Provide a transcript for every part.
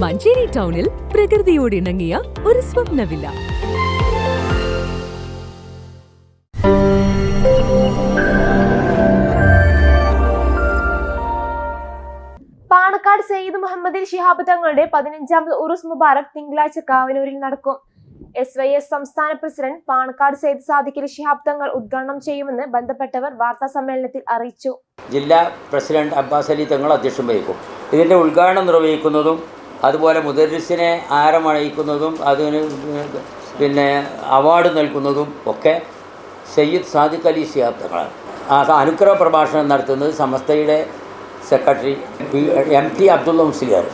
മഞ്ചേരി ടൗണിൽ പ്രകൃതിയോട് ഇണങ്ങിയ ഒരു സ്വപ്ന വില്ല. പാണക്കാട് സയ്യിദ് മുഹമ്മദ് ശിഹാബ് തങ്ങളുടെ 15ാമത് ഉറൂസ് മുബാറക് തിങ്കളാഴ്ച കാവനൂരിൽ നടക്കും. SYS സംസ്ഥാന പ്രസിഡന്റ് പാണക്കാട് സയ്യിദ് സാദിഖ് ശിഹാബ് തങ്ങൾ ഉദ്ഘാടനം ചെയ്യുമെന്ന് ബന്ധപ്പെട്ടവർ വാർത്താ സമ്മേളനത്തിൽ അറിയിച്ചു. ജില്ലാ പ്രസിഡന്റ് അബ്ബാസ് അലി തങ്ങൾ അധ്യക്ഷം വഹിക്കും. ഇതിൻ്റെ ഉദ്ഘാടനം നിർവഹിക്കുന്നതും അതുപോലെ മുദർരിസിനെ ആരമണയിക്കുന്നതും അതിന് അവാർഡ് നൽകുന്നതും ഒക്കെ സയ്യിദ് സാദിഖ് അലി ശിഹാബ് തങ്ങളാണ്. അനുഗ്രഹ പ്രഭാഷണം നടത്തുന്നത് സമസ്തയുടെ സെക്രട്ടറി MT അബ്ദുള്ള മുസ്ലിയാർ,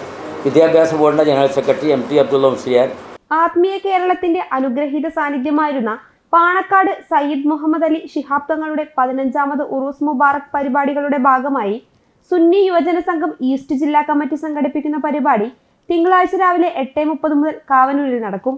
വിദ്യാഭ്യാസ ബോർഡിൻ്റെ general secretary MT Abdulla Musliyar. ആത്മീയ കേരളത്തിന്റെ അനുഗ്രഹീത സാന്നിധ്യമായിരുന്ന പാണക്കാട് സയ്യിദ് മുഹമ്മദ് അലി ശിഹാബ് തങ്ങളുടെ 15ാമത് ഉറൂസ് മുബാറക് പരിപാടികളുടെ ഭാഗമായി സുന്നി യുവജന സംഘം ഈസ്റ്റ് ജില്ലാ കമ്മിറ്റി സംഘടിപ്പിക്കുന്ന പരിപാടി തിങ്കളാഴ്ച രാവിലെ 8:30 മുതൽ കാവനൂരിൽ നടക്കും.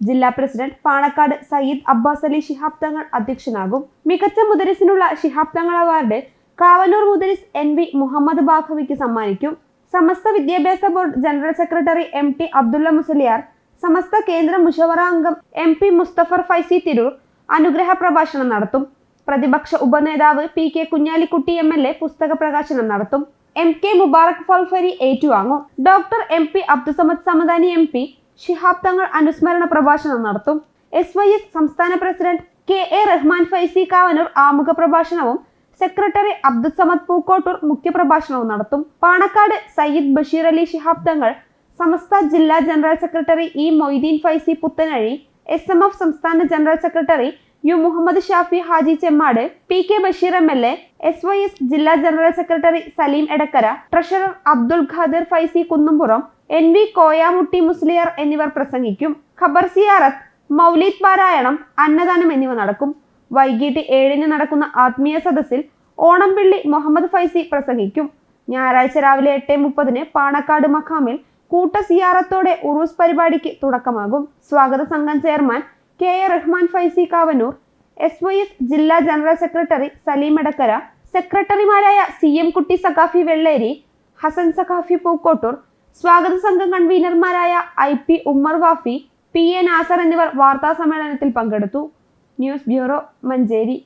ജില്ലാ പ്രസിഡന്റ് പാണക്കാട് സയ്യിദ് അബ്ബാസ് അലി ശിഹാബ് തങ്ങൾ അധ്യക്ഷനാകും. മികച്ച മുദരിസിനുള്ള ശിഹാബ് തങ്ങൾ അവാർഡ് കാവനൂർ മുദരിസ് NV മുഹമ്മദ് ബാഖവിക്ക് സമ്മാനിക്കും. Samastha Vidyabhyasa board general secretary MT Abdulla Musliyar, Samastha കേന്ദ്ര മുഷവറ അംഗം MP മുസ്തഫർ ഫൈസി തിരൂർ അനുഗ്രഹ പ്രഭാഷണം നടത്തും. പ്രതിപക്ഷ ഉപനേതാവ് PK കുഞ്ഞാലിക്കുട്ടി MLA പുസ്തക പ്രകാശനം നടത്തും. MK മുബാറക് ഫൽഫരി ഏറ്റുവാങ്ങും. Doctor MP Abdussamad Samadani MP Shihab Thangal അനുസ്മരണ പ്രഭാഷണം നടത്തും. SYS സംസ്ഥാന പ്രസിഡന്റ് KA റഹ്മാൻ ഫൈസി കാവനൂർ ആമുഖ പ്രഭാഷണവും സെക്രട്ടറി അബ്ദുസമദ് പൂക്കോട്ടൂർ മുഖ്യപ്രഭാഷണവും നടത്തും. പാണക്കാട് സയ്യിദ് ബഷീർ അലി ശിഹാബ് തങ്ങൾ, സമസ്ത ജില്ലാ general secretary E Moideen Faizy Puthanazhi, SMF സംസ്ഥാന general secretary U Muhammad Shafi Haji Chemmad, PK Basheer MLA, SYS ജില്ലാ general secretary Saleem Edakkara, treasurer Abdul Khadir Faizy Kunnumpuram, NV Koyamutty Musliyar എന്നിവർ പ്രസംഗിക്കും. ഖബർ സിയാറത്ത്, മൗലീദ് പാരായണം, അന്നദാനം എന്നിവ നടക്കും. വൈകിട്ട് 7-ന് നടക്കുന്ന ആത്മീയ സദസ്സിൽ ഓണംപിള്ളി മുഹമ്മദ് ഫൈസി പ്രസംഗിക്കും. ഞായറാഴ്ച രാവിലെ 8:30-ന് പാണക്കാട് മഖാമിൽ കൂട്ട സിയാറത്തോടെ ഉറൂസ് പരിപാടിക്ക് തുടക്കമാകും. സ്വാഗത സംഘം chairman KA Rahman Faizy Kavanur, SYS ജില്ലാ ജനറൽ സെക്രട്ടറി സലീം എടക്കര, സെക്രട്ടറിമാരായ CM കുട്ടി സഖാഫി വെള്ളേരി, ഹസൻ സഖാഫി പൂക്കോട്ടൂർ, സ്വാഗത സംഘം കൺവീനർമാരായ IP ഉമ്മർ വാഫി, PA നാസർ എന്നിവർ വാർത്താ സമ്മേളനത്തിൽ പങ്കെടുത്തു. News bureau, Manjeri.